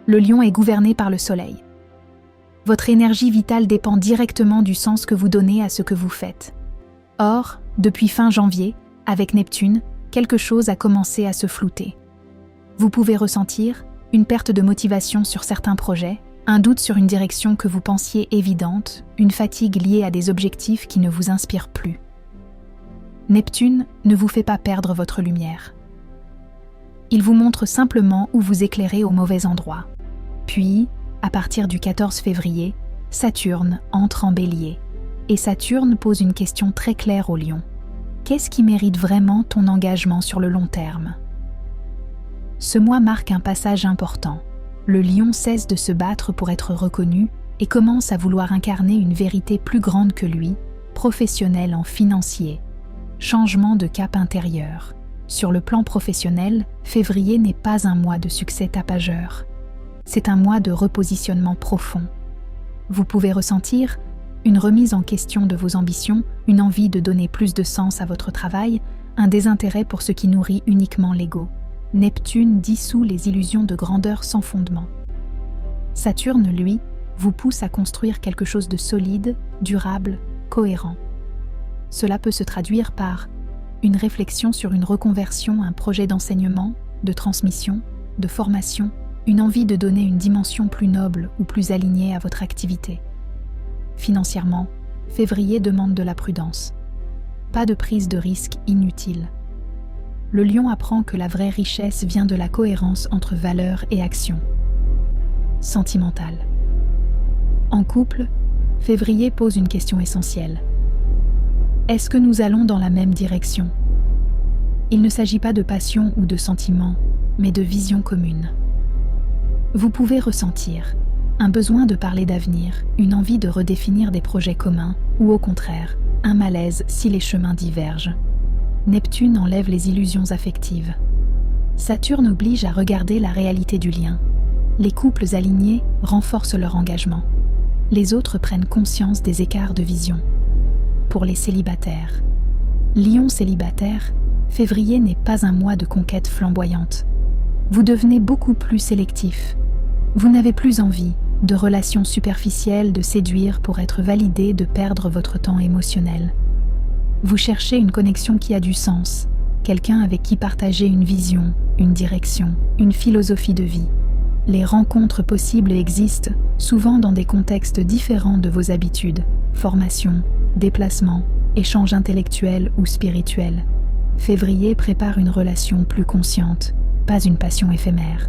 le lion est gouverné par le soleil. Votre énergie vitale dépend directement du sens que vous donnez à ce que vous faites. Or, depuis fin janvier, avec Neptune, quelque chose a commencé à se flouter. Vous pouvez ressentir une perte de motivation sur certains projets, un doute sur une direction que vous pensiez évidente, une fatigue liée à des objectifs qui ne vous inspirent plus. Neptune ne vous fait pas perdre votre lumière. Il vous montre simplement où vous éclairez au mauvais endroit. Puis, à partir du 14 février, Saturne entre en Bélier. Et Saturne pose une question très claire au Lion. Qu'est-ce qui mérite vraiment ton engagement sur le long terme ? Ce mois marque un passage important. Le Lion cesse de se battre pour être reconnu et commence à vouloir incarner une vérité plus grande que lui, professionnelle en financier. Changement de cap intérieur. Sur le plan professionnel, février n'est pas un mois de succès tapageur. C'est un mois de repositionnement profond. Vous pouvez ressentir une remise en question de vos ambitions, une envie de donner plus de sens à votre travail, un désintérêt pour ce qui nourrit uniquement l'ego. Neptune dissout les illusions de grandeur sans fondement. Saturne, lui, vous pousse à construire quelque chose de solide, durable, cohérent. Cela peut se traduire par une réflexion sur une reconversion, un projet d'enseignement, de transmission, de formation, une envie de donner une dimension plus noble ou plus alignée à votre activité. Financièrement, février demande de la prudence. Pas de prise de risque inutile. Le Lion apprend que la vraie richesse vient de la cohérence entre valeurs et actions. Sentimental. En couple, février pose une question essentielle. Est-ce que nous allons dans la même direction ? Il ne s'agit pas de passion ou de sentiment, mais de vision commune. Vous pouvez ressentir un besoin de parler d'avenir, une envie de redéfinir des projets communs, ou au contraire, un malaise si les chemins divergent. Neptune enlève les illusions affectives. Saturne oblige à regarder la réalité du lien. Les couples alignés renforcent leur engagement. Les autres prennent conscience des écarts de vision. Pour les célibataires. Lion célibataire, février n'est pas un mois de conquête flamboyante. Vous devenez beaucoup plus sélectif. Vous n'avez plus envie de relations superficielles, de séduire pour être validé, de perdre votre temps émotionnel. Vous cherchez une connexion qui a du sens, quelqu'un avec qui partager une vision, une direction, une philosophie de vie. Les rencontres possibles existent, souvent dans des contextes différents de vos habitudes, formation, déplacement, échange intellectuel ou spirituel. Février prépare une relation plus consciente, pas une passion éphémère.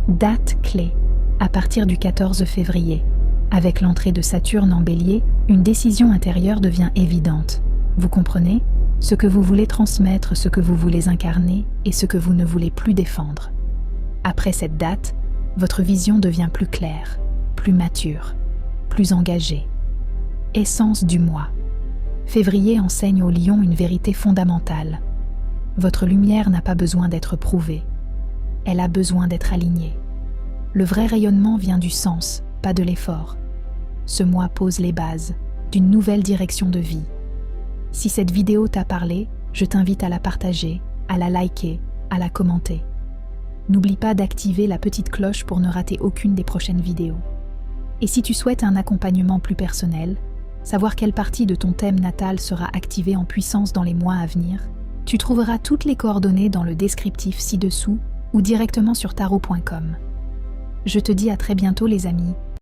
Date clé. À partir du 14 février. Avec l'entrée de Saturne en Bélier, une décision intérieure devient évidente. Vous comprenez ? Ce que vous voulez transmettre, ce que vous voulez incarner et ce que vous ne voulez plus défendre. Après cette date, votre vision devient plus claire, plus mature, plus engagée. Essence du mois. Février enseigne au Lion une vérité fondamentale. Votre lumière n'a pas besoin d'être prouvée. Elle a besoin d'être alignée. Le vrai rayonnement vient du sens, pas de l'effort. Ce mois pose les bases d'une nouvelle direction de vie. Si cette vidéo t'a parlé, je t'invite à la partager, à la liker, à la commenter. N'oublie pas d'activer la petite cloche pour ne rater aucune des prochaines vidéos. Et si tu souhaites un accompagnement plus personnel, savoir quelle partie de ton thème natal sera activée en puissance dans les mois à venir, tu trouveras toutes les coordonnées dans le descriptif ci-dessous ou directement sur tarot.com. Je te dis à très bientôt les amis.